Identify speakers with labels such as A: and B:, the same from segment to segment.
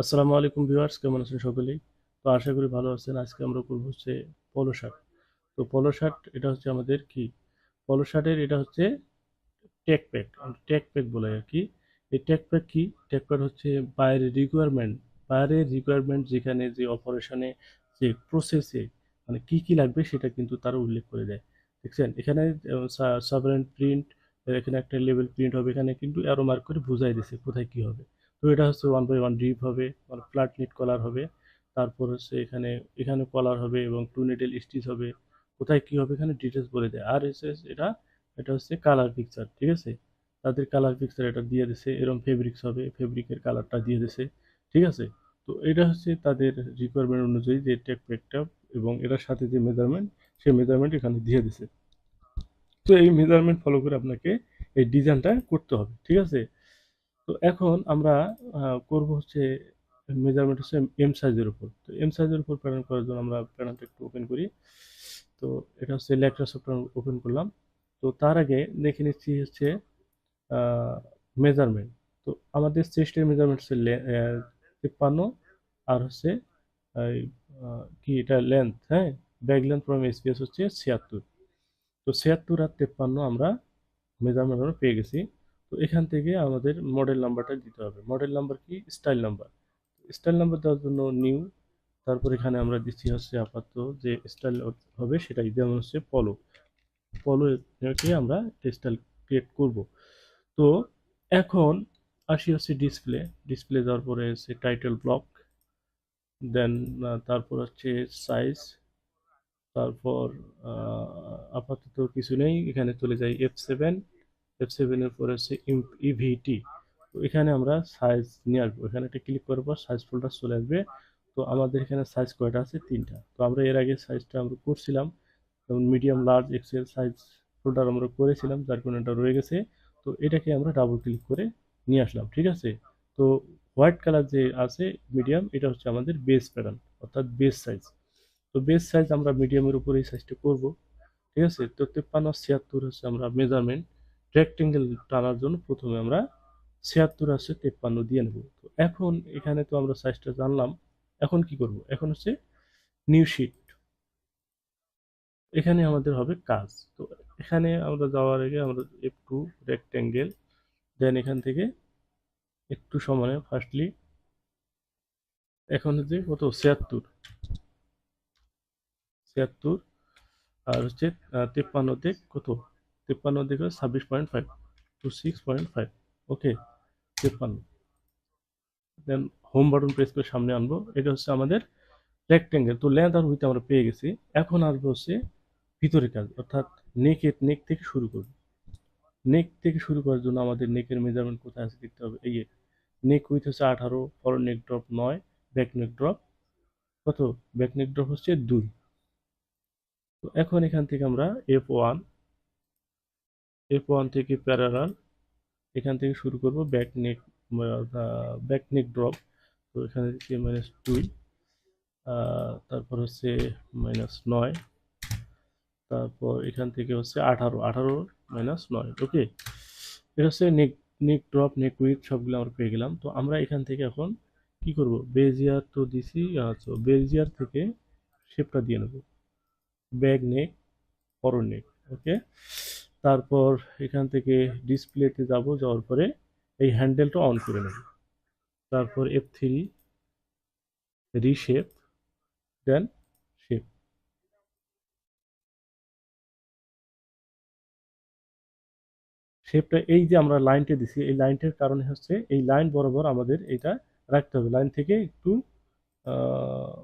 A: আসসালামু আলাইকুম ভিউয়ার্স, কেমন আছেন সকলেই? তো আশা করি ভালো আছেন। আজকে আমরা করব হচ্ছে পলো শার্ট। তো পলো শার্ট এটা হচ্ছে আমাদের কি, পলো শার্টের এটা হচ্ছে টেক প্যাক, টেক প্যাক বলে আর কি। এই টেক প্যাক কি, টেক প্যাক হচ্ছে বাইরের রিকোয়ারমেন্ট যেখানে যে অপারেশনে যে প্রসেসে মানে কি কি লাগবে সেটা কিন্তু তারা উল্লেখ করে দেয়। দেখছেন এখানে সাবরেন প্রিন্ট, এখানে একটা লেভেল প্রিন্ট হবে, এখানে কিন্তু অ্যারো মার্ক করে বুঝাই দিছে কোথায় কি হবে। তো এটা হচ্ছে 1 বাই 1 ডিপ হবে, মানে ফ্ল্যাট নিট কলার হবে। তারপর হচ্ছে এখানে এখানে কলার হবে এবং টু নিডল স্টিচ হবে। কোথায় কি হবে এখানে ডিটেলস বলে দেয়। আর এসে এটা এটা হচ্ছে কালার পিকচার, ঠিক আছে? তাদের কালার পিকচার এটা দিয়ে দিছে, এরকম ফেব্রিক্স হবে, ফেব্রিকের কালারটা দিয়ে দিছে, ঠিক আছে? তো এটা হচ্ছে তাদের রিকোয়ারমেন্ট অনুযায়ী যে টেক প্যাকটা এবং এটার সাথে যে মেজারমেন্ট, সেই মেজারমেন্ট এখানে দিয়ে দিছে। তো এই মেজারমেন্ট ফলো করে আপনাকে এই ডিজাইনটা করতে হবে, ঠিক আছে? তো এখন আমরা করব হচ্ছে মেজারমেন্ট হচ্ছে এম সাইজের উপর। তো এম সাইজের উপর প্যাটার্ন করার জন্য আমরা প্যাটার্নটা একটু ওপেন করি। তো এটা হচ্ছে লেকচার সফটওয়্যার ওপেন করলাম। তো তার আগে দেখে নিচ্ছি হচ্ছে মেজারমেন্ট। তো আমাদের চেস্টের মেজারমেন্ট হচ্ছে 53, আর হচ্ছে এই, কি এটা লেন্থ, হ্যাঁ, ব্যাক লেন্থ ফ্রম এসপিএস হচ্ছে 76। তো 76 আর 53 আমরা মেজারমেন্ট আমরা পেয়ে গেছি। তো এখান থেকে আমাদের মডেল নাম্বারটা দিতে হবে। মডেল নাম্বার কি, স্টাইল নাম্বার। স্টাইল নাম্বার দেওয়ার জন্য নিউ, তারপর এখানে আমরা দিচ্ছি হচ্ছে আপাতত যে স্টাইল হবে সেটাই, যেমন হচ্ছে পলো। পলো কে আমরা স্টাইল ক্রিয়েট করব। তো এখন আসি হচ্ছে ডিসপ্লে। ডিসপ্লে যাওয়ার পরে হচ্ছে টাইটেল ব্লক, দেন তারপর হচ্ছে সাইজ, তারপর আপাতত কিছু নেই, এখানে চলে যাই F7। F7 এর পরে হচ্ছে ইভিটি। তো এখানে আমরা সাইজ নিয়ে আসবো, এখানে একটা ক্লিক করার পর সাইজ ফোল্ডার চলে আসবে। তো আমাদের এখানে সাইজ কয়টা আছে, 3টা। তো আমরা এর আগে সাইজটা আমরা করছিলাম, যেমন medium, large, XL size folder আমরা করেছিলাম, যার কারণে এটা রয়ে গেছে। তো এটাকে আমরা ডাবল ক্লিক করে নিয়ে আসলাম, ঠিক আছে? তো হোয়াইট কালার যে আছে মিডিয়াম, এটা হচ্ছে আমাদের বেস প্যাটার্ন, অর্থাৎ বেস সাইজ। তো বেস সাইজ আমরা মিডিয়ামের উপরে এই সাইজটা করব, ঠিক আছে? তো 53 আর 76 হচ্ছে আমরা মেজারমেন্ট। রেক্টেঙ্গেল টানার জন্য প্রথমে আমরা 76 আছে 53 দিয়ে নেব। তো এখন এখানে তো আমরা সাইজটা জানলাম, এখন কি করব, এখন হচ্ছে নিউ শিট। এখানে আমাদের হবে কাজ। তো এখানে আমরা যাওয়ার আগে আমরা একটু রেক্টেঙ্গেল, দেন এখান থেকে একটু সমানে ফার্স্টলি, এখন হচ্ছে কত, 76, 76, আর হচ্ছে 53 কত, 53 দিকে 26.5, টু 6.5, ওকে, 53। দেন হোম বাটন প্রেস করে সামনে আনবো, এটা হচ্ছে আমাদের রেক্টেঙ্গেল। তো লেন্থ আর উইথ আমরা পেয়ে গেছি। এখন আসবো হচ্ছে ভিতরে কাজ, অর্থাৎ নেক থেকে শুরু করবো। নেক থেকে শুরু করার জন্য আমাদের নেকের মেজারমেন্ট কোথায় আছে দেখতে হবে। এই নেক উইথ হচ্ছে 18, ফরওয়ার্ড নেক ড্রপ 9, ব্যাক নেক ড্রপ কত, ব্যাক নেক ড্রপ হচ্ছে 2। তো এখন এখান থেকে আমরা F1 থেকে প্যারালাল, এখান থেকে শুরু করব ব্যাক নেক ড্রপ। তো এখানে দিচ্ছি -2, তারপর হচ্ছে -9, তারপর এখান থেকে হচ্ছে 18, 18 -9, ওকে। এটা হচ্ছে নেক, নেক ড্রপ, নেক উইথ সবগুলো আমরা পেয়ে গেলাম। তো আমরা এখান থেকে এখন কি করব, বেজিয়ার তো দিছি, আচ্ছা বেজিয়ার থেকে শেপটা দিয়ে নেব, ব্যাক নেক, ফরওয়ার্ড নেক, ওকে। তারপর এখান থেকে ডিসপ্লেতে যাব, যাওয়ার পরে এই হ্যান্ডেলটা অন করে নেব। তারপর F3, রিশেপ, দেন শেপ। শেপটা এই যে আমরা লাইনটা দিছি, এই লাইনটার কারণে হচ্ছে এই লাইন বরাবর আমাদের এটা রাখতে হবে। লাইন থেকে একটু আহ,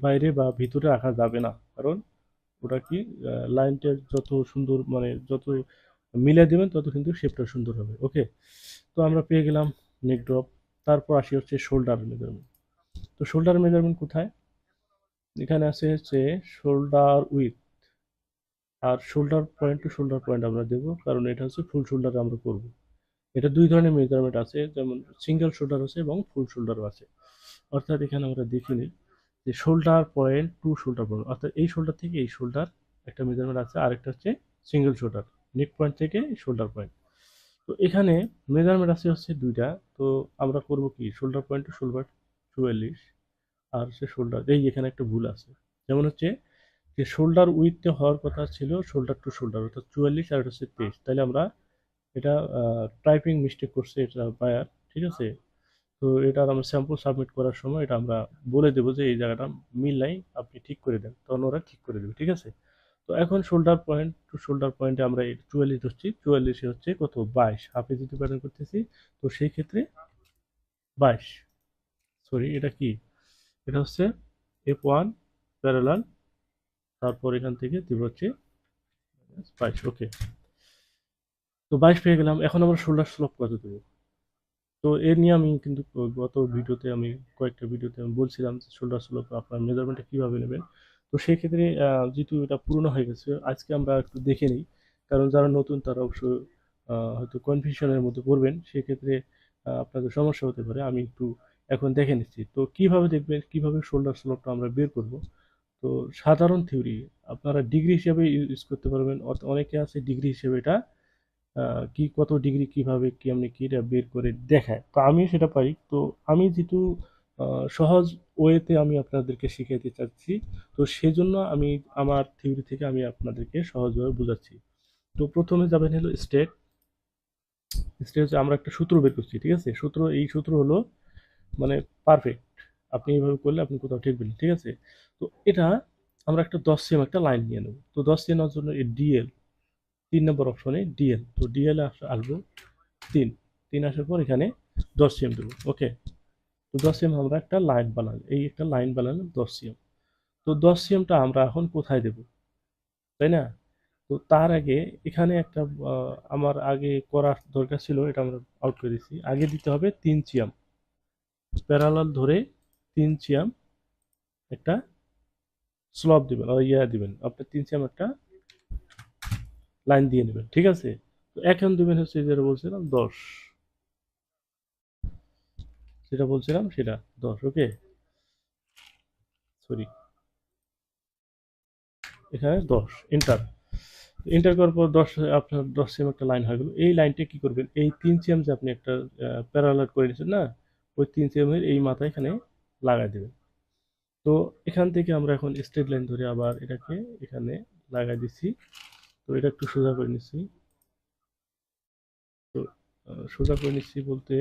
A: বাইরে বা ভিতরে রাখা যাবে না, কারণ ওটা কি, লাইনটা যত সুন্দর মানে যত মিলাই দেবেন তত কিন্তু শেপটা সুন্দর হবে, ওকে। তো আমরা পেয়ে গেলাম নেক ড্রপ। তারপর আসি হচ্ছে শোল্ডার মেজারমেন্ট। তো শোল্ডার মেজারমেন্ট কোথায়, এখানে আছে হচ্ছে শোল্ডার উইথ, আর shoulder point to shoulder point আমরা দেবো, কারণ এটা হচ্ছে ফুল শোল্ডার আমরা করব। এটা দুই ধরনের মেজারমেন্ট আছে, যেমন সিঙ্গেল শোল্ডার আছে এবং ফুল শোল্ডারও আছে। অর্থাৎ এখানে আমরা দেখে নিই যে shoulder point to shoulder point, অর্থাৎ এই শোল্ডার থেকে এই শোল্ডার একটা মেজারমেন্ট আছে, আরেকটা হচ্ছে সিঙ্গেল শোল্ডার, নেক পয়েন্ট থেকে শোল্ডার পয়েন্ট। তো এখানে মেজারমেন্ট আছে হচ্ছে দুইটা। তো আমরা করব কি, শোল্ডার পয়েন্ট টু শোল্ডার 44, আর হচ্ছে শোল্ডার, এই এখানে একটা ভুল আছে। যেমন হচ্ছে যে শোল্ডার উইথে হওয়ার কথা ছিল শোল্ডার টু শোল্ডার, অর্থাৎ 44 আর এটা হচ্ছে 23। তাহলে আমরা এটা টাইপিং মিস্টেক করছে এটা বায়ার, ঠিক আছে। তো এটা আমরা স্যাম্পল সাবমিট করার সময় এটা আমরা বলে দেবো যে এই জায়গাটা মিল নাই, আপনি ঠিক করে দেন, তখন ওরা ঠিক করে দেবে, ঠিক আছে। তো এখন শোল্ডার পয়েন্ট টু শোল্ডার পয়েন্টে আমরা 44 ধরছি, 44 হচ্ছে কত 22, হাফে যদি প্যাটার্ন করতেছি, তো সেই ক্ষেত্রে 22, সরি এটা কি, এটা হচ্ছে F1 প্যারালাল, তারপর এখান থেকে দিব হচ্ছে 22, ওকে। তো 22 পেয়ে গেলাম। এখন আমরা শোল্ডার স্লোপ কত দেবো? তো এ নিয়ে আমি কিন্তু গত ভিডিওতে আমি কয়েকটা ভিডিওতে আমি বলছিলাম যে শোল্ডার স্লোপ আপনার মেজারমেন্টটা কিভাবে নেবেন। তো সেই ক্ষেত্রে যেহেতু এটা পুরনো হয়ে গেছে, আজকে আমরা একটু দেখে নিই, কারণ যারা নতুন তারা অবশ্য হয়তো কনফিউশনের মধ্যে পড়বেন, সেক্ষেত্রে আপনাদের সমস্যা হতে পারে। আমি একটু এখন দেখে নিচ্ছি তো কিভাবে দেখবেন, কিভাবে শোল্ডার স্লোপটা আমরা বের করব। তো সাধারণ থিওরি আপনারা ডিগ্রি হিসেবে ইউজ করতে পারবেন, অনেকে আছে ডিগ্রি হিসেবে এটা কি কত ডিগ্রি কিভাবে কি আপনি কি এটা বের করে দেখায়, তো আমি সেটা পারি। তো আমি যেহেতু সহজ ওয়েতে আমি আপনাদেরকে শিখাইতে চাচ্ছি, তো সেজন্য আমি আমার থিওরি থেকে আমি আপনাদেরকে সহজভাবে বোঝাচ্ছি। তো প্রথমে যাবেন হলো স্টেট। স্টেট হচ্ছে আমরা একটা সূত্র বের করছি, ঠিক আছে। সূত্র, এই সূত্র হলো মানে পারফেক্ট, আপনি এইভাবে করলে আপনি কোথাও ঠেকবেন না, ঠিক আছে। তো এটা আমরা একটা 10 সিএম একটা লাইন নিয়ে নেব। তো 10 সিএম এর জন্য এই ডিএল, 3 নম্বর অপশনে ডিএল, তো ডিএল আসবো 3, 3 আসার পর এখানে 10 সিএম দেবো, ওকে। তো 10 সিএম আমরা একটা লাইন বানালাম, এই একটা লাইন বানালাম 10 সিএম। তো 10 সিএমটা আমরা এখন কোথায় দেব, তাই না? তো তার আগে এখানে একটা আমার আগে করার দরকার ছিল, এটা আমরা আউট করে দিচ্ছি। আগে দিতে হবে 3 সিএম প্যারালাল ধরে, 3 সিএম একটা স্লপ দিবেন, দিবেন আপনি 3 সিএম একটা লাইন দিয়ে নেবেন, ঠিক আছে। তো এখন দিবেন হচ্ছে যেটা বলছিলাম 10, যেটা বলছিলাম সেটা 10, ওকে। সরি, এখানে 10 এন্টার। এন্টার করার পর 10, আপনার 10 সিএম একটা লাইন হয়ে গেল। এই লাইনটা কি করবেন, এই 3 সিএম যে আপনি একটা প্যারালাল করে নিয়েছেন না, ওই 3 সিএম এর এই মাথা এখানে লাগাই দেবেন। তো এখান থেকে আমরা এখন স্ট্রেট লাইন ধরে আবার এটাকে এখানে লাগাই দিচ্ছি। তো এটা একটু সোজা করে নিচ্ছি। তো সোজা করে নিচ্ছি বলতে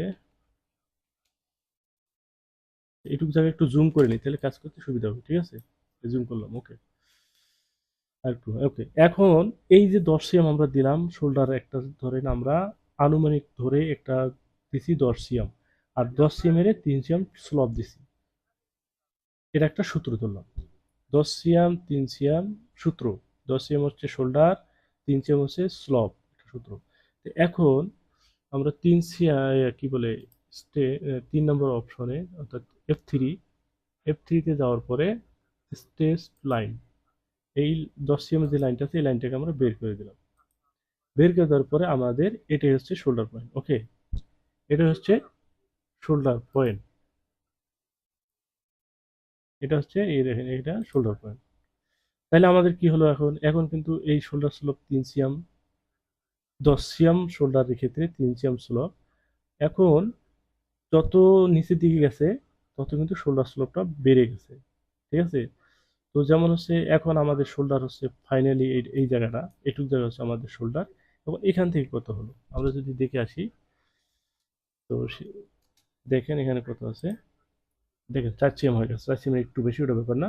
A: এইটুকু জায়গায় একটু জুম করে নিই, তাহলে কাজ করতে সুবিধা হবে, ঠিক আছে। জুম করলাম, ওকে। আর একটু, ওকে। এখন এই যে 10 সিএম আমরা দিলাম শোল্ডার একটা, ধরেন আমরা আনুমানিক ধরে একটা দিছি 10 সিএম, আর 10 সিএম এর 3 সিএম স্লপ দিছি, এটা একটা সূত্র ধরলাম। 10 সিএম 3 সিএম সূত্র, 10 সিএম হচ্ছে শোল্ডার, 3 সিএম হচ্ছে স্লপ, একটা সূত্র। তো এখন আমরা 3 সিএম কি বলে 3 নম্বর অপশনে, অর্থাৎ F3, F3 তে যাওয়ার পরে স্টেজ লাইন, এই 10 সিএম যে লাইনটা আছে এই লাইনটাকে আমরা বের করে দিলাম। বের করে দেওয়ার পরে আমাদের এটাই হচ্ছে শোল্ডার পয়েন্ট, ওকে। এটা হচ্ছে শোল্ডার পয়েন্ট, এটা হচ্ছে এই দেখেন এটা শোল্ডার পয়েন্ট। তাহলে আমাদের কি হলো, এখন এখন কিন্তু এই শোল্ডার স্লোপ 3 সিএম, 10 সিএম শোল্ডারের ক্ষেত্রে 3 সিএম স্লোপ। এখন যত নিচের দিকে গেছে তত কিন্তু শোল্ডার স্লোপটা বেড়ে গেছে, ঠিক আছে। তো যেমন হচ্ছে এখন আমাদের শোল্ডার হচ্ছে ফাইনালি এই এই জায়গাটা, এটুক জায়গা হচ্ছে আমাদের শোল্ডার। এবং এখান থেকে কত হলো আমরা যদি দেখে আসি, তো দেখেন এখানে কত আছে, দেখেন 4 সিএম হয়ে গেছে। 4 সিএম একটু বেশি, ওটা ব্যাপার না।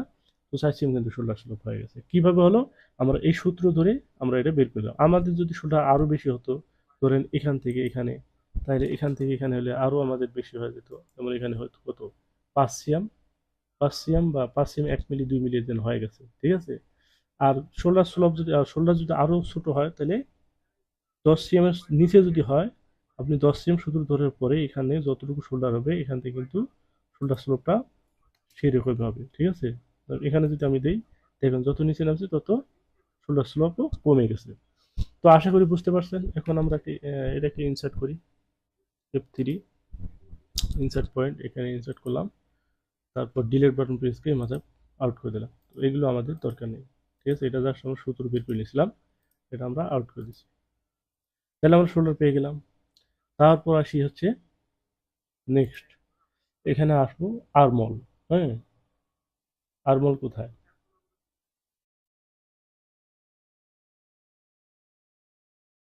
A: তো 4 সিএম কিন্তু শোল্ডার স্লোপ হয়ে গেছে। কিভাবে হলো, আমরা এই সূত্র ধরে আমরা এটা বের করলাম। আমাদের যদি শোল্ডার আরো বেশি হতো, ধরেন এখান থেকে এখানে, তাহলে এখান থেকে এখানে হলে আরো আমাদের বেশি হয়ে যেত। যেমন এখানে হয়তো কত 5 সিএম, 5 সিএম বা 5 সিএম 1 মিলি 2 মিলি যেন হয়ে গেছে, ঠিক আছে। আর শোল্ডার স্লোপ যদি, শোল্ডার যদি আরো ছোট হয় তাহলে 10 সিএম এর নিচে যদি হয়, আপনি 10 সিএম সূত্র ধরার পরে এখানে যতটুকু শোল্ডার হবে এখান থেকে কিন্তু শোল্ডার স্লোপটা সেরকম হবে, ঠিক আছে। এখানে যদি আমি দেই, দেখুন যত নিচে নামছে তত শোল্ডার স্লোপও কমে গেছে। তো আশা করি বুঝতে পারছেন। এখন আমরা এটাকে ইনসার্ট করি, F3 ইনসার্ট পয়েন্ট, এখানে ইনসার্ট করলাম, তারপর ডিলিট বাটন প্রেস করে মাঝে আউট করে দিলাম। তো এগুলো আমাদের দরকার নেই, ঠিক আছে। এটা জাস্ট আমরা সূত্র বের করে নিয়েছিলাম, এটা আমরা আউট করে দিচ্ছি। তাহলে আমরা শোল্ডার পেয়ে গেলাম। তারপর আসি হচ্ছে নেক্সট, এখানে আসবো আরমল। হ্যাঁ, আরমল কোথায়?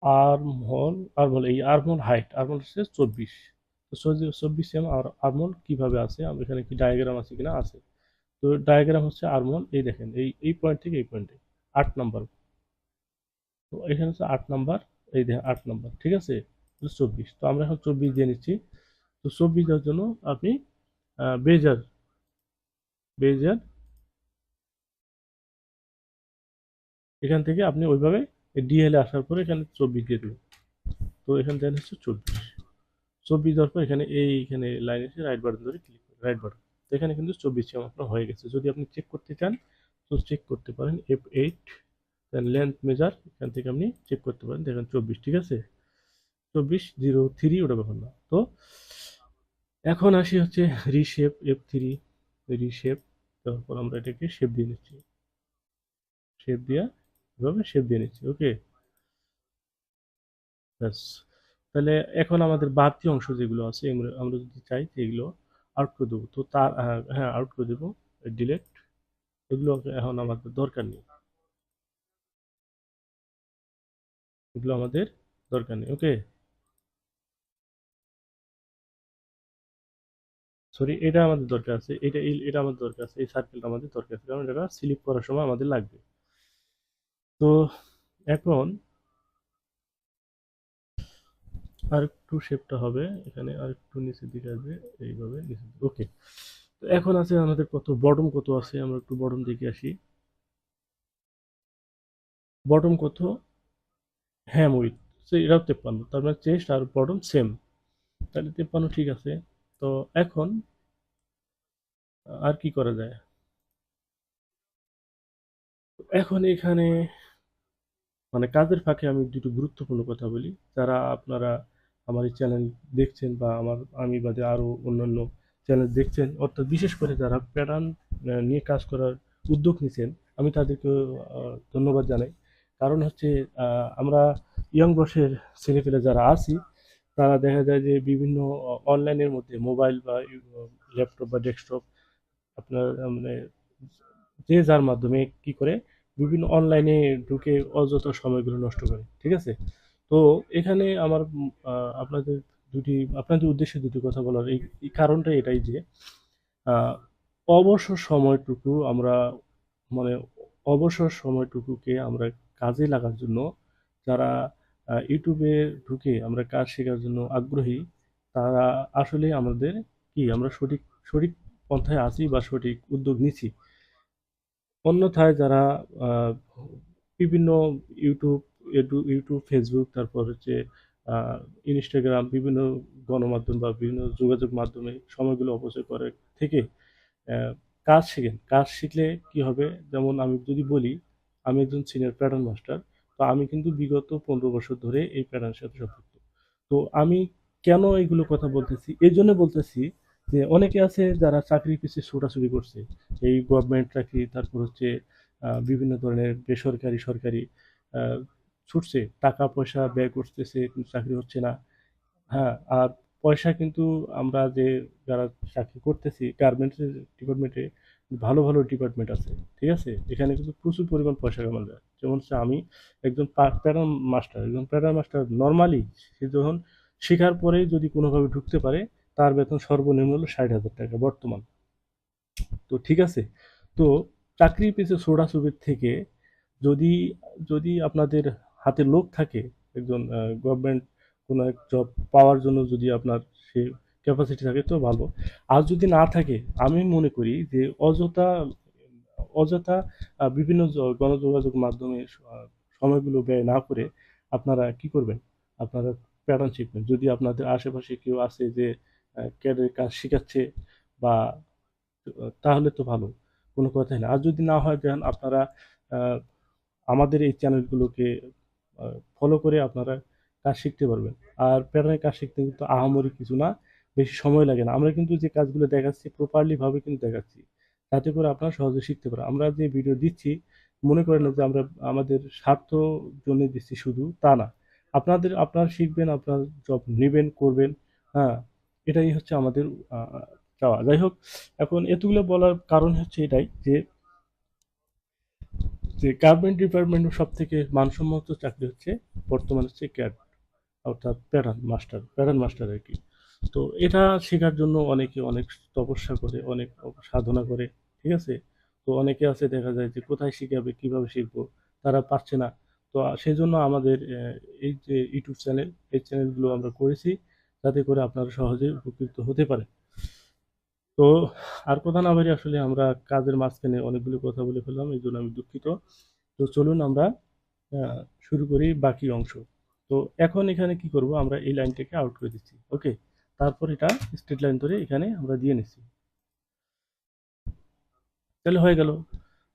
A: আর্মহোল, আর্মহোল, এই আর্মহোল হাইট, আর্মহোল হচ্ছে 24। তো 24 আর আর্মহোল কিভাবে আছে, আমি এখানে কি ডায়াগ্রাম আছে কিনা? আছে। তো ডায়াগ্রাম হচ্ছে আর্মহোল, এই দেখেন এই পয়েন্ট থেকে এই পয়েন্টে 8 নাম্বার। তো এখানে হচ্ছে 8 নাম্বার, এই দেখেন 8 নাম্বার, ঠিক আছে? 24, তো আমরা এখন 24 দিয়ে নিচ্ছি। তো 24 দেওয়ার জন্য আপনি বেজার, বেজার এখান থেকে আপনি ওইভাবে ডিএল এ আসার পরে এখানে 24 দিয়ে দেবেন। তো এখানে দেন হচ্ছে 24। 24 দেওয়ার পর এখানে এইখানে লাইন এসে রাইট বাটন ধরে ক্লিক করুন, রাইট বাটন। তো এখানে কিন্তু 24 সিএম আপনার হয়ে গেছে। যদি আপনি চেক করতে চান তো চেক করতে পারেন, F8 দেন লেন্থ মেজার, এখান থেকে আপনি চেক করতে পারেন, দেখেন 24, ঠিক আছে? 2403, ওটা ব্যাপার না। তো এখন আসি হচ্ছে রিশেপ, F3 রিশেপ। তারপর আমরা এটাকে শেপ দিয়ে নিচ্ছি, শেপ দিয়া এভাবে শেপ দিয়ে নিচ্ছি, ওকে। ব্যাস। তাহলে এখন আমাদের বাড়তি অংশ যেগুলো আছে আমরা আমরা যদি চাই যে এগুলো আউট করে দেবো, তো তার হ্যাঁ আউট করে দেবো, ডিলেট। এগুলো এখন আমাদের দরকার নেই, এগুলো আমাদের দরকার নেই, ওকে। সরি, এটা আমাদের দরকার আছে, এটা আমাদের দরকার আছে, এই সার্কেলটা আমাদের দরকার আছে, কারণ এটা স্লিপ করার সময় আমাদের লাগবে। তো এখন আর একটু শেপটা হবে, এখানে আর একটু নিচের দিকে আসবে, এইভাবে নিচের দিকে, ওকে। তো এখন আছে আমাদের কত বটম, কত আছে, আমরা একটু বটম দিকে আসি। বটম কত? হ্যাম উইথ, এটাও 53, তার মানে চেস্ট আর বটম সেম, তাহলে 53 ঠিক আছে। তো এখন আর কি করা যায়? এখন এখানে মানে কাজের ফাঁকে আমি দুটো গুরুত্বপূর্ণ কথা বলি। যারা আপনারা আমার এই চ্যানেল দেখছেন বা আমি বাদে আরো অন্যান্য চ্যানেল দেখছেন, অর্থাৎ বিশেষ করে যারা প্যাটার্ন নিয়ে কাজ করার উদ্যোগ নিছেন, আমি তাদেরকে ধন্যবাদ জানাই। কারণ হচ্ছে আমরা ইয়ং বয়সের ছেলেপেলে যারা আছি, তারা দেখা যায় যে বিভিন্ন অনলাইনের মধ্যে মোবাইল বা ল্যাপটপ বা ডেস্কটপ আপনার মানে যে যার মাধ্যমে কি করে বিভিন্ন অনলাইনে ঢুকে অযথা সময়গুলো নষ্ট করে, ঠিক আছে? তো এখানে আমার আপনাদের উদ্দেশ্যে দুটি কথা বলার এই কারণটা এটাই যে আহ, অবসর সময়টুকু আমরা মানে অবসর সময়টুকুকে আমরা কাজে লাগার জন্য, যারা ইউটিউবে ঢুকে আমরা কাজ শেখার জন্য আগ্রহী, তারা আসলে আমাদের কি আমরা সঠিক সঠিক পন্থায় আছি বা সঠিক উদ্যোগ নিচ্ছি। অন্যথায় যারা আহ, বিভিন্ন ইউটিউব ইউটিউব, ফেসবুক, তারপর হচ্ছে আহ, ইনস্টাগ্রাম, বিভিন্ন গণমাধ্যম বা বিভিন্ন যোগাযোগ মাধ্যমে সময়গুলো অপচয় করে থেকে আহ, কাজ শিখেন। কাজ শিখলে কি হবে, যেমন আমি যদি বলি, আমি একজন সিনিয়র প্যাটার্ন মাস্টার। তো আমি কিন্তু বিগত 15 বছর ধরে এই প্যাটার্নের সাথে সম্পৃক্ত। তো আমি কেন এইগুলো কথা বলতেছি, এই জন্য বলতেছি যে অনেকে আছে যারা চাকরির পিছিয়ে ছোটাছুটি করছে, এই গভর্নমেন্ট চাকরি, তারপর হচ্ছে বিভিন্ন ধরনের বেসরকারি সরকারি আহ, ছুটছে, টাকা পয়সা ব্যয় করতেছে কিন্তু চাকরি হচ্ছে না। হ্যাঁ, আর পয়সা কিন্তু আমরা যে যারা চাকরি করতেছি গার্মেন্টসের ডিপার্টমেন্টে, ভালো ভালো ডিপার্টমেন্ট আছে, ঠিক আছে? এখানে কিন্তু প্রচুর পরিমাণ পয়সা কামানো যায়। যেমন হচ্ছে আমি একজন প্যাটার্ন মাস্টার, একজন প্যাটার্ন মাস্টার নর্মালি সে যখন শেখার পরে যদি কোনোভাবে ঢুকতে পারে, তার বেতন সর্বনিম্ন হলো 60,000 টাকা বর্তমান। তো ঠিক আছে, তো চাকরির পিছনে ছোটাছুটির থেকে যদি যদি আপনাদের হাতে লোক থাকে, একজন গভর্নমেন্ট কোনো এক জব পাওয়ার জন্য যদি আপনার সে ক্যাপাসিটি থাকে তো ভালো। আর যদি না থাকে, আমি মনে করি যে অযথা অযথা বিভিন্ন গণযোগাযোগ মাধ্যমে সময়গুলো ব্যয় না করে আপনারা কি করবেন, আপনারা প্যাটার্ন শিখবেন। যদি আপনাদের আশেপাশে কেউ আছে যে ক্যাডের কাজ শেখাচ্ছে বা তাহলে তো ভালো, কোনো কথাই না। আর যদি না হয়, দেন আপনারা আহ, আমাদের এই চ্যানেলগুলোকে ফলো করে আপনারা কাজ শিখতে পারবেন। আর প্যাটার্নের কাজ শিখতে কিন্তু আহামরি কিছু না, বেশি সময় লাগে না। আমরা কিন্তু যে কাজগুলো দেখাচ্ছি প্রপারলি ভাবে কিন্তু দেখাচ্ছি, তাতে করে আপনারা সহজে শিখতে পারেন। আমরা যে ভিডিও দিচ্ছি, মনে করেন না যে আমরা আমাদের স্বার্থ জন্য দিচ্ছি, শুধু তা না। আপনারা শিখবেন, আপনার জব নেবেন, করবেন। হ্যাঁ, এটাই হচ্ছে আমাদের চাওয়া। যাই হোক, এখন এতগুলো বলার কারণ হচ্ছে এটাই যে গার্মেন্ট ডিপার্টমেন্টের সব থেকে মানসম্মত চাকরি হচ্ছে বর্তমানে হচ্ছে ক্যাড, অর্থাৎ প্যাটার্ন মাস্টার আর কি। তো এটা শেখার জন্য অনেকে অনেক তপস্যা করে, অনেক সাধনা করে, ঠিক আছে। তো অনেকে আছে দেখা যায় যে কোথায় শিখাবে, কিভাবে শিখবো, তারা পারছে না। তো সেই জন্য আমাদের এই যে ইউটিউব চ্যানেল, এই চ্যানেলগুলো আমরা করেছি যাতে করে আপনারা সহজে উপকৃত হতে পারে। তো আর কথা না বাড়িয়ে আসলে আমরা কাজের মাঝখানে অনেকগুলো কথা বলে ফেললাম, এই জন্য আমি দুঃখিত। তো চলুন আমরা আহ, শুরু করি বাকি অংশ। তো এখন এখানে কি করব, আমরা এই লাইনটাকে আউট করে দিচ্ছি, ওকে। তারপর এটা স্ট্রেট লাইন ধরে এখানে আমরা দিয়ে নিচ্ছি, তাহলে হয়ে গেল।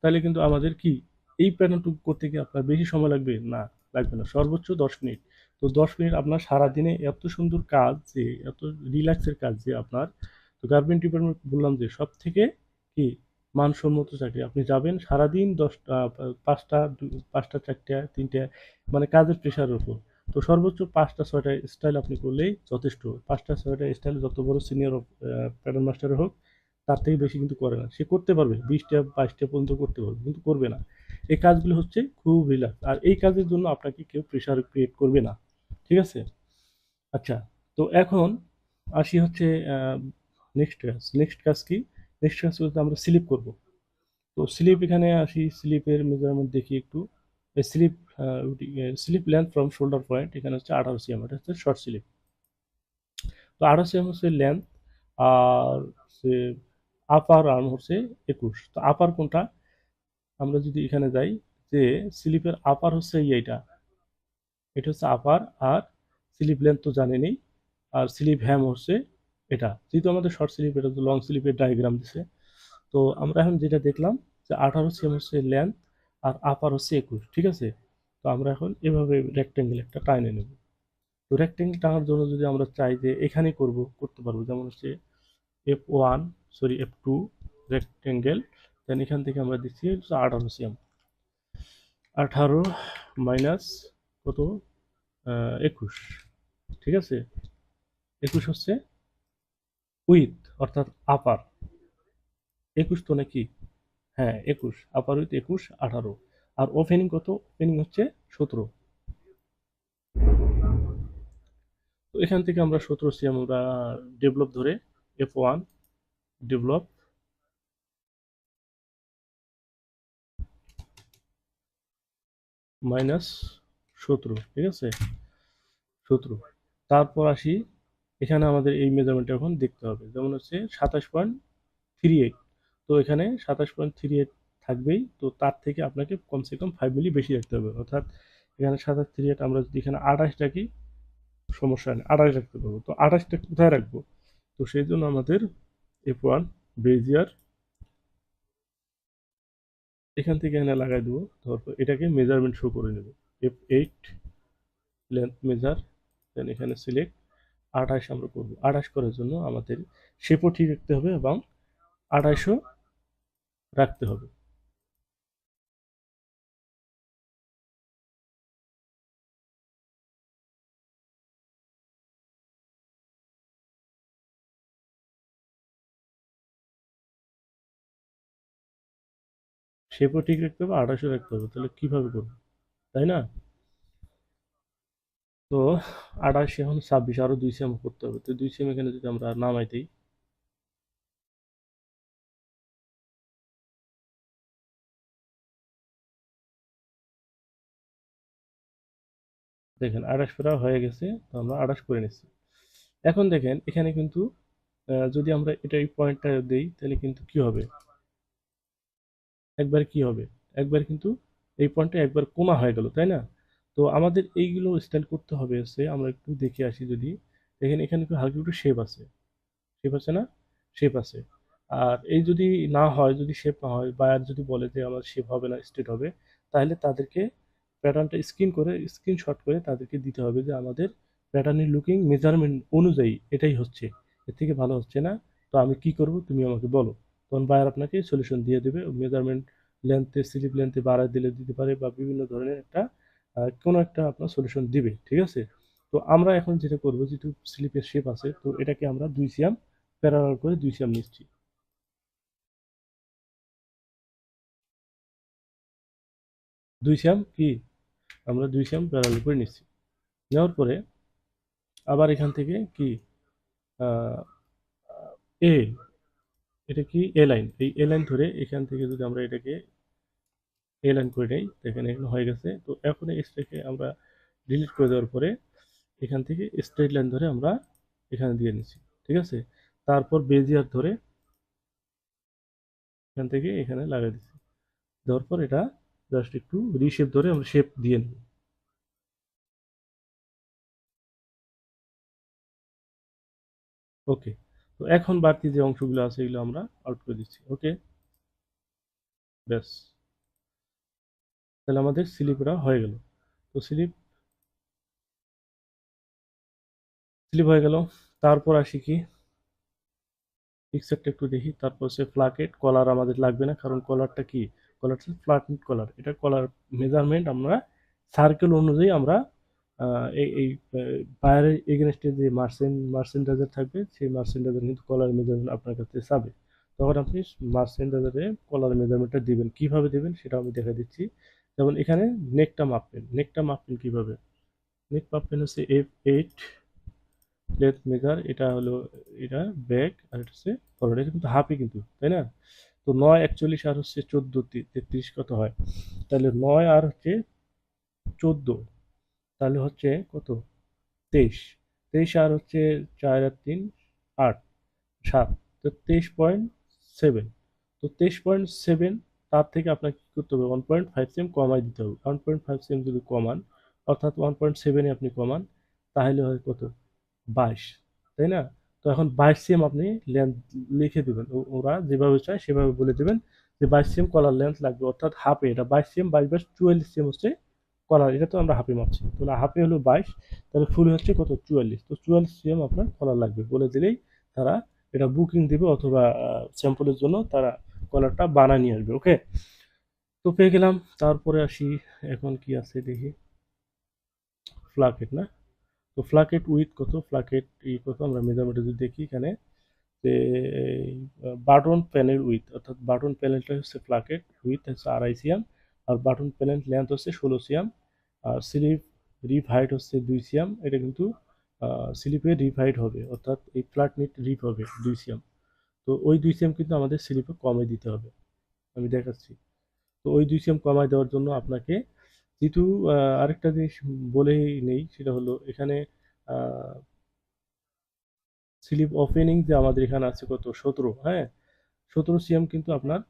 A: তাহলে কিন্তু আমাদের কি এই প্যাটার্নটুকু করতে গিয়ে আপনার বেশি সময় লাগবে না, লাগবে না, সর্বোচ্চ 10 মিনিট। তো 10 মিনিট আপনার সারাদিনে এত সুন্দর কাজ, যে এত রিল্যাক্সের কাজ যে আপনার, তো গার্মেন্ট ডিপার্টমেন্ট বললাম যে সব থেকে কি মানসম্মত চাকরি। আপনি যাবেন সারাদিন 10টা, 5টা, 5টা, 4টা, 3টা, মানে কাজের প্রেশারের উপর। তো সর্বোচ্চ 5টা 6টা স্টাইল আপনি করলেই যথেষ্ট। 5টা 6টা স্টাইল যত বড় সিনিয়র প্যাটার্ন মাস্টার হোক, তার থেকে বেশি কিন্তু করে না। সে করতে পারবে 20টা 22টা পর্যন্ত করতে পারবে, কিন্তু করবে না। এই কাজগুলো হচ্ছে খুব রিল্যাক্স, আর এই কাজের জন্য আপনাকে কেউ প্রেশার ক্রিয়েট করবে না, ঠিক আছে। আচ্ছা, তো এখন আসি হচ্ছে নেক্সট কাজ কি? নেক্সট কাজ বলতে আমরা স্লিপ করব। তো স্লিপ, এখানে আসি, স্লিপের মেজারমেন্ট দেখি একটু। Slip slip length from shoulder point, এখানে হচ্ছে 18 সিএম, এটা হচ্ছে শর্ট স্লিপ। তো 18 সিএম হচ্ছে লেন্থ, আর সে আপার আর্ম হচ্ছে 21। তো আপার কোনটা, আমরা যদি এখানে যাই, যে স্লিপের আপার হচ্ছে এইটা, এটা হচ্ছে আপার। আর স্লিপ লেন্থ তো জানেনি, আর স্লিপ হ্যাম হচ্ছে এটা। যেহেতু আমাদের শর্ট স্লিপ, এটা তো লং স্লিপের ডায়াগ্রাম দিছে। তো আমরা এখন যেটা দেখলাম যে 18 সিএম হচ্ছে লেন্থ, আর আপার হচ্ছে 21, ঠিক আছে। তো আমরা এখন এভাবে রেক্টেঙ্গেল একটা টাইনে নেব। তো রেক্টেঙ্গেল টানার জন্য যদি আমরা চাই যে এখানে করতে পারবো, যেমন হচ্ছে F1, সরি F2, রেক্টেঙ্গেল। দেন এখান থেকে আমরা দিচ্ছি 18 সিএম। 18 মাইনাস কত, 21, ঠিক আছে। 21 হচ্ছে উইথ, অর্থাৎ আপার। 21 তো নাকি, হ্যাঁ 21, আপার উইথ 21, 18। আর ওপেনিং কত, ওপেনিং হচ্ছে 17। তো এখান থেকে আমরা 17 সিএম আমরা ডেভেলপ ধরে, F1 ডেভেলপ মাইনাস 17, ঠিক আছে, 17। তারপর আসি, এখানে আমাদের এই মেজারমেন্টটা এখন দেখতে হবে, যেমন হচ্ছে 27.38। তো এখানে 27.38 থাকবেই, তো তার থেকে আপনাকে কমসে কম 5 মিলি বেশি রাখতে হবে। অর্থাৎ এখানে 27.38, আমরা যদি এখানে 28 রাখি সমস্যা নেই, 28 রাখতে পারবো। তো 28টা কোথায় রাখবো? তো সেই জন্য আমাদের F1 বেজিয়ার এখান থেকে এখানে লাগাই দেবো। তারপর এটাকে মেজারমেন্ট শো করে নেব, F8 লেন্থ মেজার, দেন এখানে সিলেক্ট 28 আমরা করবো। 28 করার জন্য আমাদের শেপও ঠিক রাখতে হবে এবং 28ও রাখতে হবে। শেপও ঠিক রাখতে হবে, 28ও রাখতে হবে, তাহলে কিভাবে করবো, তাই না? তো 28 এখন 26, আরো 2 সিএম করতে হবে। তো 2 সিএম এখানে যদি আমরা নামাই দিই, দেখেন 28 ফেরা হয়ে গেছে, তো আমরা 28 করে নিচ্ছি। এখন দেখেন এখানে কিন্তু যদি আমরা এটা এই পয়েন্টটা দেই, তাহলে কিন্তু কি হবে, একবার কি হবে, একবার কিন্তু এই পয়েন্টে একবার কোমা হয়ে গেল, তাই না? তো আমাদের এইগুলো স্টাইল করতে হবে হচ্ছে, আমরা একটু দেখে আসি যদি দেখেন এখানে একটু হালকা একটু শেপ আছে, শেপ আছে না, শেপ আছে। আর এই যদি না হয়, যদি শেপ না হয়, বায়ার যদি বলে যে আমার শেপ হবে না, স্ট্রেট হবে, তাহলে তাদেরকে প্যাটার্নটা স্ক্রিনশট করে তাদেরকে দিতে হবে যে আমাদের প্যাটার্নের লুকিং মেজারমেন্ট অনুযায়ী এটাই হচ্ছে, এর থেকে ভালো হচ্ছে না। তো আমি কি করব, তুমি আমাকে বলো। তখন বায়ার আপনাকে সলিউশন দিয়ে দেবে, মেজারমেন্ট লেন্থে, স্লিপ লেন্থে বাড়ায় দিলে দিতে পারে, বা বিভিন্ন ধরনের একটা কোনো একটা আপনার সলিউশন দিবে, ঠিক আছে। তো আমরা এখন যেটা করবো, যেহেতু স্লিপের শেপ আছে, তো এটাকে আমরা 2 সিএম প্যারালাল করে 2 সিএম নিচ্ছি। দুই সিএম কি আমরা 2 সিএম প্যারালাল করে নিচ্ছি। নেওয়ার পরে আবার এখান থেকে কি এ এটা কি এ লাইন, এই এ লাইন ধরে এখান থেকে যদি আমরা এটাকে এ লাইন করে নেই, দেখেন এখানে হয়ে গেছে। তো এখন এটাকে আমরা ডিলিট করে দেওয়ার পরে এখান থেকে স্ট্রেট লাইন ধরে আমরা এখানে দিয়ে নিচ্ছি, ঠিক আছে। তারপর বেজিয়ার ধরে এখান থেকে এখানে লাগিয়ে দিচ্ছি, দেওয়ার পর এটা জাস্ট একটু রিশেপ ধরে আমরা শেপ দিয়ে নিই। ওকে, তো এখন বাড়তি যে অংশগুলো আছে এগুলো আমরা আউট করে দিচ্ছি। ওকে, ব্যাস, তাহলে আমাদের স্লিপটা হয়ে গেল। তো স্লিপ স্লিপ হয়ে গেল। তারপর আসি কি পিকচারটা একটু দেখি। তারপর হচ্ছে ফ্লাকেট কলার আমাদের লাগবে না, কারণ কলারটা কি, কলারটা ফ্ল্যাটেন্ড কলার। এটা কলার মেজারমেন্ট আমরা সার্কেল অনুযায়ী আমরা এই বাইরের এগেনস্টে যে মার্সেন্টাইজার থাকবে, সেই মার্সেন্টাইজার কিন্তু কলার মেজারমেন্ট আপনার কাছে চাবে। তখন আপনি মার্সেন্টাইজারে কলার মেজারমেন্টটা দিবেন, কিভাবে দিবেন সেটা আমি দেখা দিচ্ছি। যেমন এখানে নেকটা মাপবেন কিভাবে। নেক মাপবেন হচ্ছে F8 লেন্থ মেজার, এটা হলো এটা ব্যাক, আর এটা হচ্ছে ফরওয়ার্ড। এটা কিন্তু হাফই কিন্তু, তাই না? তো 9 41 আর হচ্ছে 14 33 কত হয়, তাহলে 9 আর হচ্ছে 14, তাহলে হচ্ছে কত 23। 23 আর হচ্ছে 4 আর 3 8 7, তো 23.7। তো 23.7, তার থেকে আপনাকে কি করতে হবে, 1.5 সেম কমাই দিতে হবে। 1.5 সেম যদি কমান, অর্থাৎ 1.7 আপনি কমান, তাহলে হয় কত 22, তাই না? তো এখন 22 সিএম আপনি লেন্থ লিখে দিবেন, ওরা যেভাবে চায় সেভাবে বলে দিবেন যে 22 সিএম কলার লেন্থ লাগবে, অর্থাৎ হাফে। এটা 22 সিএম, 22 44 সিএম হচ্ছে কলার। এটা তো আমরা হাফে মাপছি, তাহলে হাফে হলো 22, তাহলে ফুল হচ্ছে কত 44। তো 44 সিএম আপনার কলার লাগবে বলে দিলেই তারা এটা বুকিং দিবে, অথবা স্যাম্পলের জন্য তারা কলারটা বানায় নিয়ে আসবে। ওকে, তো পেয়ে গেলাম। তারপরে আসি এখন কি আছে দেখি, ফ্লাকেট না। তো ফ্লাকেট উইথ কত, ফ্লাকেট কত আমরা মেজারমেন্টে যদি দেখি এখানে, যে বাটন প্যানেল উইথ, অর্থাৎ বাটন প্যানেলটা হচ্ছে ফ্লাকেট উইথ হচ্ছে 2.5 সিএম, আর বাটন প্যানেল লেন্থ হচ্ছে 16 সিএম, আর স্লিপ রিপ হাইট হচ্ছে 2 সিএম। এটা কিন্তু স্লিপের রিপ হাইট হবে, অর্থাৎ এই ফ্ল্যাট নিট রিপ হবে 2 সিএম। তো ওই 2 সিএম কিন্তু আমাদের স্লিপে কমে দিতে হবে, আমি দেখাচ্ছি। তো ওই 2 সিএম কমায় দেওয়ার জন্য আপনাকে যেহেতু আরেকটা জিনিস বলেই নেই, সেটা হলো এখানে স্লিপ ওপেনিং যে আমাদের এখানে আছে কত 17, হ্যাঁ 17 সিএম কিন্তু আপনার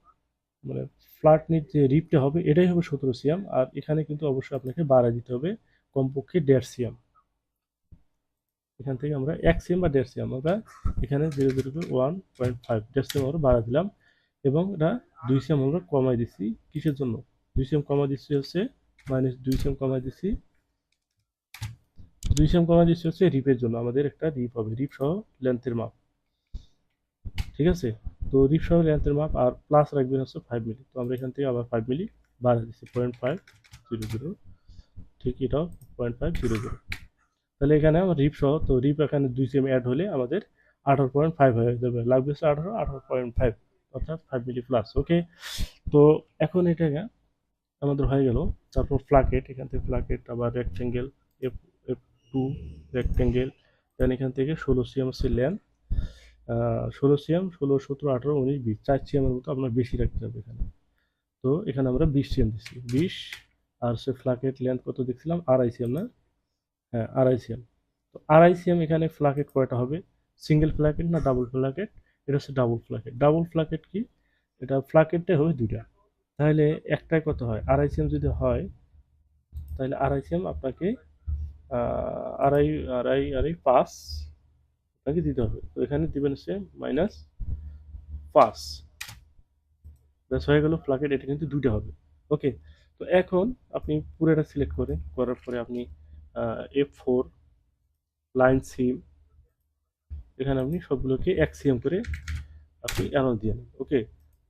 A: মানে ফ্ল্যাট নিট যে রিপটা হবে এটাই হবে 17 সিএম, আর এখানে কিন্তু অবশ্যই আপনাকে বাড়ায় দিতে হবে কমপক্ষে 1.5 সিএম। এখান থেকে আমরা 1 সিএম বা 1.5 সিএম আমরা এখানে 0.1.5 1.5 সিএম আমরা বাড়া দিলাম, এবং এটা 2 সিএম আমরা কমাই দিচ্ছি। কিসের জন্য 2 সিএম কমাই দিচ্ছি, হচ্ছে -2 সিএম কমাই দিচ্ছি। 2 সিএম কমাই দিচ্ছি হচ্ছে রিপের জন্য, আমাদের একটা রিপ হবে, রিপ সহ লেন্থের মাপ, ঠিক আছে। তো রিপ সহ লেন্থের মাপ, আর প্লাস রাখবেন হচ্ছে 5 মিলি। তো আমরা এখান থেকে আবার 5 মিলি বাড়া দিচ্ছি, 0.500, ঠিক এটাও 0.500। তাহলে এখানে আমার রিপ সহ, তো রিপ এখানে 2 সিএম অ্যাড হলে আমাদের 18.5 হয়ে যাবে, লাগবে হচ্ছে 18.5, অর্থাৎ 5 মিলি প্লাস। ওকে, তো এখন এটা আমাদের হয়ে গেল। তারপর ফ্লাকেট, এখান থেকে ফ্লাকেট আবার রেক্টেঙ্গেল, এফ F2 রেক্টেঙ্গেল, দেন এখান থেকে 16 সিএম হচ্ছে লেন্থ, 16 সিএম, 16 17 18 19 20, 4 সিএম এর মতো আপনার বেশি রাখতে হবে এখানে। তো এখানে আমরা 20 সিএম দিচ্ছি, 20। আর হচ্ছে ফ্লাকেট লেন্থ কত দেখছিলাম 2.5 সিএম না, হ্যাঁ 2.5 সিএম। তো 2.5 সিএম এখানে ফ্লাকেট কয়টা হবে, সিঙ্গেল ফ্লাকেট না ডাবল ফ্লাকেট, এটা হচ্ছে ডাবল ফ্লাকেট। ডাবল ফ্লাকেট কি, এটা ফ্লাকেটটা হবে দুইটা, তাহলে একটাই কত হয় 2.5 সিএম যদি হয়, তাহলে 2.5 সিএম আপনাকে আড়াই আড়াই আড়াই 5 আপনাকে দিতে হবে। তো এখানে দিবেন হচ্ছে -5, ব্যাস হয়ে গেল ফ্লাকেট। এটা কিন্তু দুইটা হবে। ওকে, তো এখন আপনি পুরোটা সিলেক্ট করার পরে আপনি F4 লাইন সিম, এখানে আপনি সবগুলোকে 1 সিএম করে আপনি অ্যালাউন্স দিয়ে নেন। ওকে,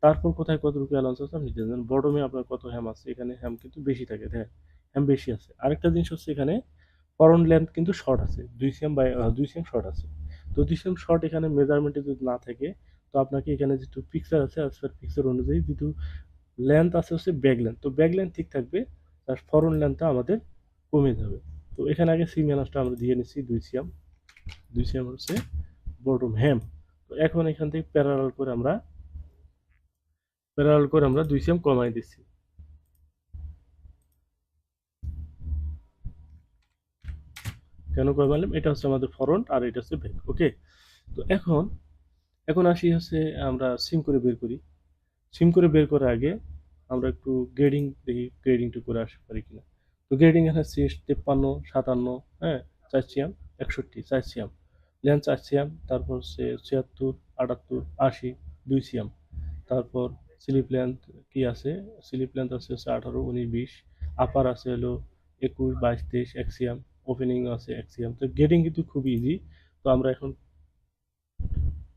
A: তারপর কোথায় কতটুকু অ্যালাউন্স আছে আপনি দিয়ে দেন। বটমে আপনার কত হ্যাম আছে, এখানে হ্যাম কিন্তু বেশি থাকে, হ্যাঁ হ্যাম বেশি আছে। আরেকটা জিনিস হচ্ছে এখানে ফরন লেন্থ কিন্তু শর্ট আছে, 2 সিএম বাই 2 সিএম শর্ট আছে। তো 2 শর্ট এখানে মেজারমেন্টে যদি না থাকে, তো আপনাকে এখানে যেহেতু পিকচার আছে অ্যাজ পার পিকচার অনুযায়ী যেহেতু লেন্থ আছে হচ্ছে ব্যাক লেন্থ, তো ব্যাক লেন্থ ঠিক থাকবে, আর ফরন লেন্থটা আমাদের কমে যাবে। তো এখানে আগে সিম এলাচটা আমরা দিয়ে নিচ্ছি 2 সিএম, 2 সিএম হচ্ছে বটম হ্যাম। তো এখন এখান থেকে প্যারালাল করে আমরা 2 সিএম কমাই দিচ্ছি। কেন কমালাম? এটা হচ্ছে আমাদের ফরন্ট আর এটা হচ্ছে ব্যাক। ওকে, তো এখন এখন আসি হচ্ছে আমরা সিম করে বের করি। সিম করে বের করার আগে আমরা একটু গ্রেডিং দেখি, গ্রেডিংটা করে আসতে পারি কিনা। তো গ্রেডিং এখানে 53, 57, হ্যাঁ, 4 সিএম, 61, 4 সিএম, লেন্থ 4 সিএম, তারপর হচ্ছে 76, 78, 80, 2 সিএম। তারপর স্লিপ লেন্থ কি আছে? স্লিপ লেন্থ আছে হচ্ছে 18, 19, 20। আপার আছে হলো 21, 22, 23, 1 সিএম। ওপেনিং আছে 1 সিএম। তো গ্রেডিং কিন্তু খুব ইজি। তো আমরা এখন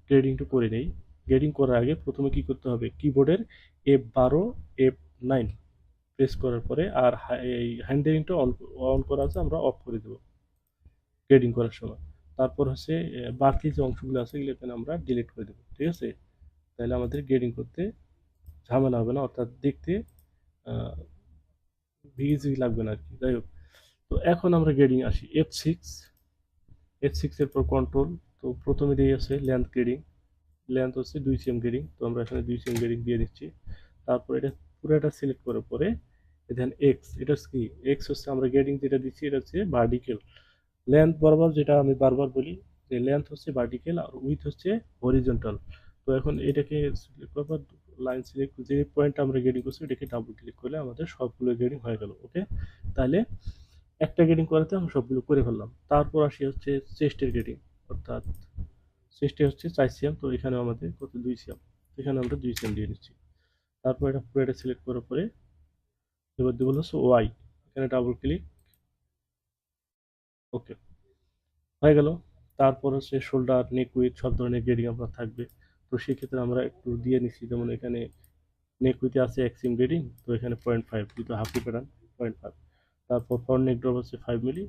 A: গ্রেডিংটা করে নেই। গ্রেডিং করার আগে প্রথমে কি করতে হবে? কিবোর্ডের F12, F9 প্রেস করার পরে আর এই হ্যান্ডেলিংটা অন অন করা আছে, আমরা অফ করে দেবো গ্রেডিং করার সময়। তারপর হচ্ছে বাকি যে অংশগুলো আছে এগুলো এখানে আমরা ডিলিট করে দেবো, ঠিক আছে? তাহলে আমাদের গ্রেডিং করতে ঝামেলা হবে না, অর্থাৎ দেখতে ইজি লাগবে না আর কি। যাই হোক, তো এখন আমরা গ্রেডিং আসি। F6 এর পর কন্ট্রোল। তো প্রথমে দিয়ে আছে লেন্থ গ্রেডিং, লেন্থ হচ্ছে 2 সিএম গ্রেডিং, তো আমরা এখানে 2 সিএম গ্রেডিং দিয়ে দিচ্ছি। তারপর এটা পুরোটা সিলেক্ট করার পরে এখানে এক্স, এটা কি এক্স হচ্ছে আমরা গ্রেডিং যেটা দিচ্ছি এটা হচ্ছে ভার্টিক্যাল লেন্থ বরাবর, যেটা আমি বারবার বলি যে লেন্থ হচ্ছে ভার্টিক্যাল আর উইথ হচ্ছে হরিজন্টাল। তো এখন এটাকে সিলেক্ট করার পর লাইন সিলেক্ট, যে পয়েন্টটা আমরা গ্রেডিং করছি এটাকে ডাবল ক্লিক করলে আমাদের সবগুলো গ্রেডিং হয়ে গেল। ওকে, তাহলে একটা গ্রেডিং করাতে আমরা সবগুলো করে ফেললাম। তারপর আসি হচ্ছে চেস্টের গ্রেডিং, অর্থাৎ চেস্টে হচ্ছে 4 সিএম, তো এখানে আমাদের কত 2 সিএম, এখানে আমরা 2 সিএম দিয়ে নিচ্ছি। তারপর এটা পুরোটা সিলেক্ট করার পরে এবার দেবো হচ্ছে ওয়াই, এখানে ডাবল ক্লিক। ওকে, হয়ে গেল। তারপর হচ্ছে শোল্ডার, নেক উইথ সব ধরনের গ্রেডিং আপনার থাকবে। তো সেক্ষেত্রে আমরা একটু দিয়ে নিচ্ছি, যেমন এখানে নেক উইথে আছে 1 সিএম গ্রেডিং, তো এখানে 0.5, যেহেতু হাফি প্যাটার্ন 0.5। তারপর ফ্রন্ট নেক ড্রপ হচ্ছে 5 মিলি,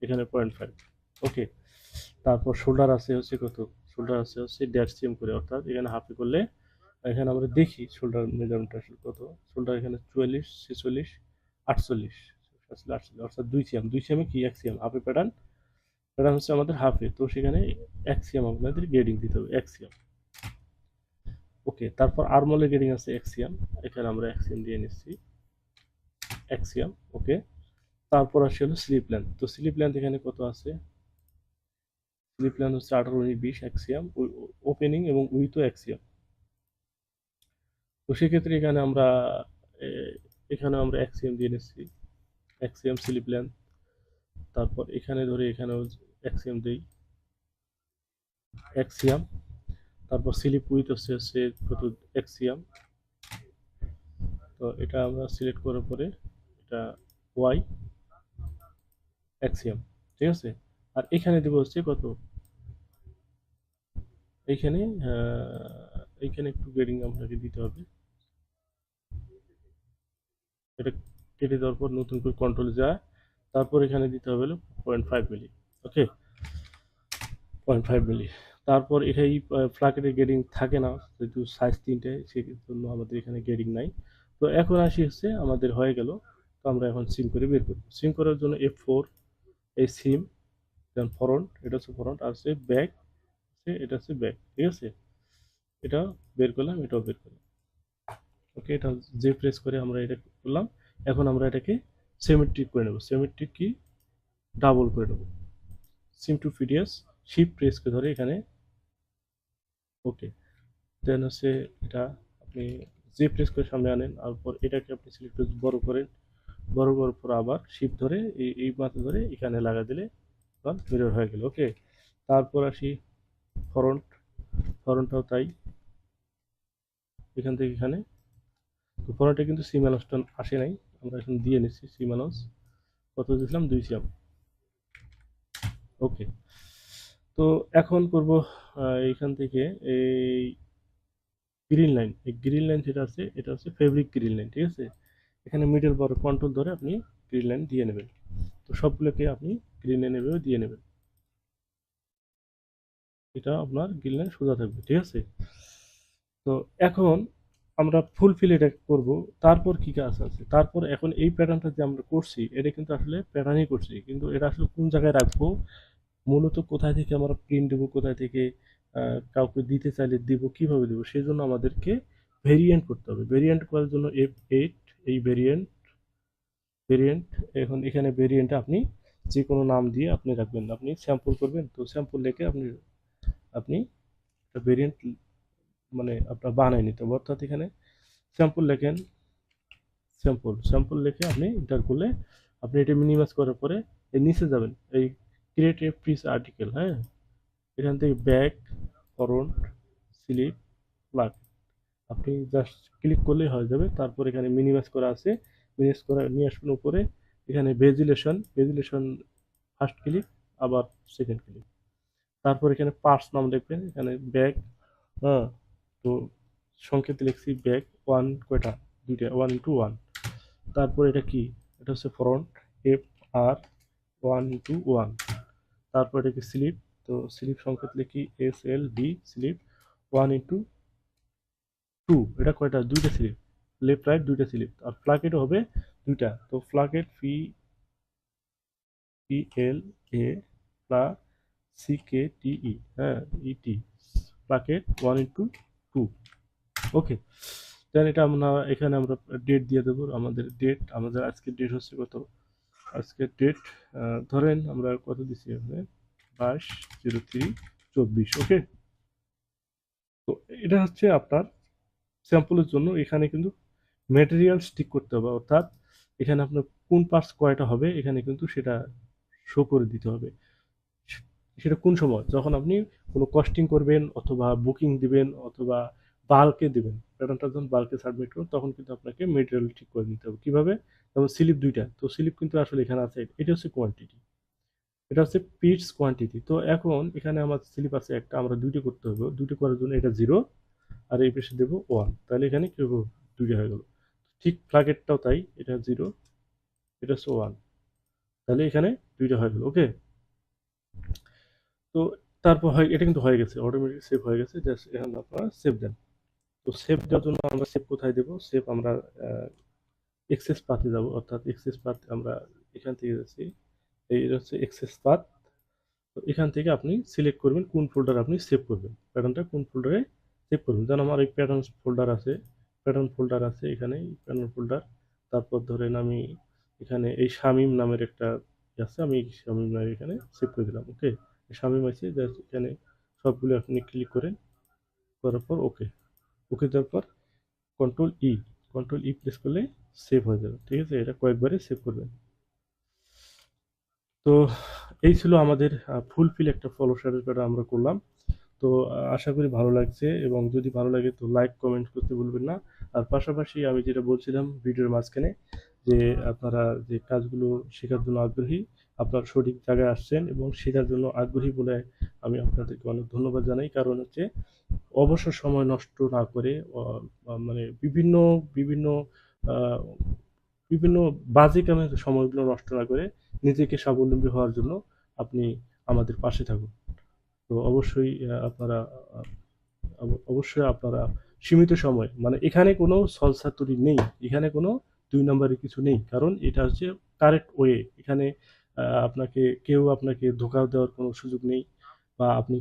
A: এখানে 0.5। ওকে, তারপর শোল্ডার আছে হচ্ছে কত? শোল্ডার আছে হচ্ছে 1.5 সিএম করে, অর্থাৎ এখানে হাফি করলে এখানে আমরা দেখি শোল্ডার মেজারমেন্ট আসলে কত। শোল্ডার এখানে 44, 46, 48, আসলে 48, অর্থাৎ 2 সিএম। 2 সিএমে কি 1 সিএম হাফে প্যাটার্ন, প্যাটার্ন হচ্ছে আমাদের হাফে, তো সেখানে 1 সিএম আপনাদের গ্রেডিং দিতে হবে, 1 সিএম। ওকে, তারপর আর্মলের গ্রেডিং আছে 1 সিএম, এখানে আমরা 1 সিএম দিয়ে নিচ্ছি, 1 সিএম। ওকে, তারপর আসে হলো স্লিপ লেন্থ। তো স্লিপ লেন্থ এখানে কত আছে? স্লিপ লেন্থ হচ্ছে 18, 19, 20, 1 সিএম। ওপেনিং এবং উইথও 1 সিএম। তো সেক্ষেত্রে এখানে আমরা 1 সিএম দিয়ে নিচ্ছি, 1 সিএম স্লিপ লেন্থ। তারপর এখানে ধরে এখানেও 1 সিএম দিই, 1 সিএম। তারপর স্লিপ উইথ হচ্ছে কত? 1 সিএম। তো এটা আমরা সিলেক্ট করার পরে এটা ওয়াই, 1 সিএম, ঠিক আছে। আর এখানে দেবো হচ্ছে কত? এইখানে এইখানে একটু গ্রেডিং আপনাকে দিতে হবে। এটা কেটে দেওয়ার পর নতুন করে কন্ট্রোল যায়, তারপর এখানে দিতে হবে হলো 0.5 মিলি। ওকে, 0.5 মিলি। তারপর এটাই ফ্লাকেটের গ্রেডিং থাকে না, যেহেতু সাইজ 3টে, সেই জন্য আমাদের এখানে গ্রেডিং নাই। তো এখন আসি হচ্ছে আমাদের হয়ে গেল। তো আমরা এখন সিম করে বের করি। সিম করার জন্য F4, এই সিম, দেন ফরন্ট, এটা হচ্ছে ফরন্ট, আর হচ্ছে ব্যাক, এটা হচ্ছে ব্যাক, ঠিক আছে। এটা বের করলাম, এটাও বের করলাম। ওকে, এটা যে প্রেস করে আমরা এটা করলাম। এখন আমরা এটাকে সিমেট্রিক করে নেব। সিমেট্রিক কি? ডাবল করে নেব। সিম টু পিডিএস, শিফট প্রেসকে ধরে এখানে। ওকে, দেন হচ্ছে এটা আপনি যে প্রেস করে সামনে আনেন, তারপর এটাকে আপনি সিলেক্ট করে বড় করেন। বড় করার পর আবার শিফট ধরে এই মাথা ধরে এখানে লাগা দিলে মিরর হয়ে গেল। ওকে, তারপর আসি ফরন্ট। ফরন্টটাও তাই, এখান থেকে এখানে। তো ফরন্টে কিন্তু সিমালসটা আসে নাই, আমরা এখন দিয়ে নিচ্ছি সিমালস। কত দিয়েছিলাম? 2 সিএম। ওকে, তো এখন করব এইখান থেকে এই গ্রিন লাইন, এই গ্রিন লাইন যেটা আছে এটা হচ্ছে ফেব্রিক গ্রিন লাইন, ঠিক আছে। এখানে মিডল বড় কন্ট্রোল ধরে আপনি গ্রিন লাইন দিয়ে নেবেন। তো সবগুলোকে আপনি গ্রিন লাইন এভাবে দিয়ে নেবেন। এটা আপনার গিললে সোজা থাকবে, ঠিক আছে? তো এখন আমরা ফুলফিল এটা করব। তারপর কি কাজ আছে, তারপর এখন এই প্যাটার্নটা যে আমরা করছি এটা কিন্তু আসলে প্যাটার্নই করছি, কিন্তু এটা আসলে কোন জায়গায় রাখবো, মূলত কোথায় থেকে আমরা প্রিন্ট দেবো, কোথায় থেকে কাউকে দিতে চাইলে দিব, কিভাবে দেবো, সেই জন্য আমাদেরকে ভেরিয়েন্ট করতে হবে। ভেরিয়েন্ট করার জন্য F8, এই ভেরিয়েন্ট ভেরিয়েন্ট এখন এখানে ভেরিয়েন্টে আপনি যে কোনো নাম দিয়ে আপনি রাখবেন। আপনি স্যাম্পল করবেন, তো স্যাম্পল লিখে আপনি আপনি একটা ভেরিয়েন্ট মানে আপনার বানায় নিতে হবে। অর্থাৎ এখানে স্যাম্পল লেখেন, স্যাম্পল স্যাম্পল লিখে আপনি এন্টার করলে আপনি এটা মিনিমাইজ করার পরে এর নিচে যাবেন, এই ক্রিয়েট এ পিস আর্টিকেল, হ্যাঁ, এখান থেকে ব্যাক, ফরন্ট, স্লিপ, প্লাগ, আপনি জাস্ট ক্লিক করলেই হয়ে যাবে। তারপর এখানে মিনিমাইজ করা আছে, মিনিমাইজ করা নিয়ে আসবেন উপরে। এখানে ভেজিলেশন, ভেজিলেশন ফার্স্ট ক্লিক, আবার সেকেন্ড ক্লিক। তারপর এখানে পার্টস নাম লিখবেন, এখানে ব্যাক, হ্যাঁ, তো সংকেত লিখছি ব্যাক ওয়ান, কয়টা, দুইটা, 1 into 1। তারপর এটা কি, এটা হচ্ছে ফ্রন্ট, FR 1 into 1। তারপর এটা কি স্লিপ, তো স্লিপ সংকেত লিখি SLB, স্লিপ 1 into 2। এটা কয়টা, দুইটা স্লিপ, লেফট রাইট দুইটা স্লিপ। আর ফ্লাকেটও হবে দুইটা, তো ফ্লাকেট PLA প্লাস CKTE, হ্যাঁ, ET, ফ্লাকেট 1 into 2। ওকে, দেন এটা আমরা এখানে আমরা ডেট দিয়ে দেবো। আমাদের ডেট, আমাদের আজকের ডেট হচ্ছে কত, আজকের ডেট ধরেন আমরা কত দিচ্ছি এখানে, 22/03/24। ওকে, তো এটা হচ্ছে আপনার স্যাম্পলের জন্য। এখানে কিন্তু ম্যাটেরিয়াল স্টিক করতে হবে, অর্থাৎ এখানে আপনার কোন পার্টস কয়টা হবে এখানে কিন্তু সেটা শো করে দিতে হবে। সেটা কোন সময়, যখন আপনি কোনো কস্টিং করবেন অথবা বুকিং দিবেন অথবা বাল্কে দিবেন, প্যাটার্নটা যখন বাল্কে সাবমিট করুন তখন কিন্তু আপনাকে মেটেরিয়াল ঠিক করে নিতে হবে। কিভাবে, যেমন স্লিপ দুইটা, তো স্লিপ কিন্তু আসলে এখানে আছে, এটা হচ্ছে কোয়ান্টিটি, এটা হচ্ছে পিটস কোয়ান্টিটি। তো এখন এখানে আমার স্লিপ আছে একটা, আমরা দুইটা করতে হবে, দুইটা করার জন্য এটা 0 আর এই পাশে দেবো 1, তাহলে এখানে কি হবো, দুইটা হয়ে গেল। ঠিক ফ্ল্যাগেরটাও তাই, এটা 0, এটা হচ্ছে 1, তাহলে এখানে দুইটা হয়ে গেল। ওকে, তো তারপর হয় এটা কিন্তু হয়ে গেছে, অটোমেটিক সেভ হয়ে গেছে। জাস্ট এখানে আপনারা সেভ দেন। তো সেভ দেওয়ার জন্য আমরা সেভ কোথায় দেবো, সেভ আমরা এক্সেস পাথে যাব, অর্থাৎ এক্সেস পাথ আমরা এখান থেকে যাচ্ছি, এই হচ্ছে এক্সেস পাথ। তো এখান থেকে আপনি সিলেক্ট করবেন কোন ফোল্ডার আপনি সেভ করবেন, প্যাটার্নটা কোন ফোল্ডারে সেভ করবেন। যেমন আমার এই প্যাটার্ন ফোল্ডার আছে, প্যাটার্ন ফোল্ডার আছে এখানে, প্যাটার্ন ফোল্ডার। তারপর ধরেন আমি এখানে এই শামিম নামের একটা আছে, আমি এই শামিম নামের এখানে সেভ করে দিলাম। ওকে, শামিম আছে, জাস্ট এখানে সবগুলো আপনি ক্লিক করেন, করার পর ওকে, ওকে দেওয়ার পর কন্ট্রোল কন্ট্রোল ই প্রেস করলে সেভ হয়ে যাবে। ঠিক আছে, এটা কয়েকবারে সেভ করবেন। তো এই ছিল আমাদের ফুলফিল একটা ফলো শ্যাডো প্যাটার্ন আমরা করলাম। তো আশা করি ভালো লাগছে, এবং যদি ভালো লাগে তো লাইক কমেন্ট করতে ভুলবেন না। আর পাশাপাশি আমি যেটা বলছিলাম ভিডিওর মাঝখানে, যে আপনারা যে কাজগুলো শেখার জন্য আগ্রহী, আপনারা সঠিক জায়গায় আসছেন এবং শেখার জন্য আগ্রহী বলে আমি আপনাদেরকে অনেক ধন্যবাদ জানাই। কারণ হচ্ছে অবসর সময় নষ্ট না করে মানে বিভিন্ন বিভিন্ন আহ, বিভিন্ন বাজে কামে সময়গুলো নষ্ট না করে নিজেকে স্বাবলম্বী হওয়ার জন্য আপনি আমাদের পাশে থাকুন। তো অবশ্যই আপনারা অবশ্যই আপনারা সীমিত সময়, মানে এখানে কোনো ছলচাতুরি নেই, এখানে কোনো 2 নম্বরের কিছু নেই, কারণ এটা হচ্ছে কারেক্ট ওয়ে। এখানে আপনাকে কেউ আপনাকে ধোঁকা দেওয়ার কোনো সুযোগ নেই, বা আপনি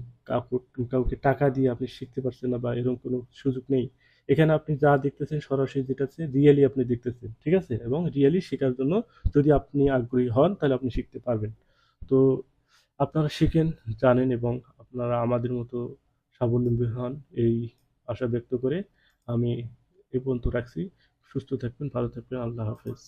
A: কাউকে টাকা দিয়ে আপনি শিখতে পারছেন না বা এরকম কোনো সুযোগ নেই। এখানে আপনি যা দেখতেছেন সরাসরি যেটা আছে রিয়েলি আপনি দেখতেছেন, ঠিক আছে, এবং রিয়েলি শেখার জন্য যদি আপনি আগ্রহী হন তাহলে আপনি শিখতে পারবেন। তো আপনারা শিখেন, জানেন, এবং আপনারা আমাদের মতো স্বাবলম্বী হন, এই আশা ব্যক্ত করে আমি এ পর্যন্ত রাখছি। সুস্থ থাকবেন, ভালো থাকবেন, আল্লাহ হাফেজ।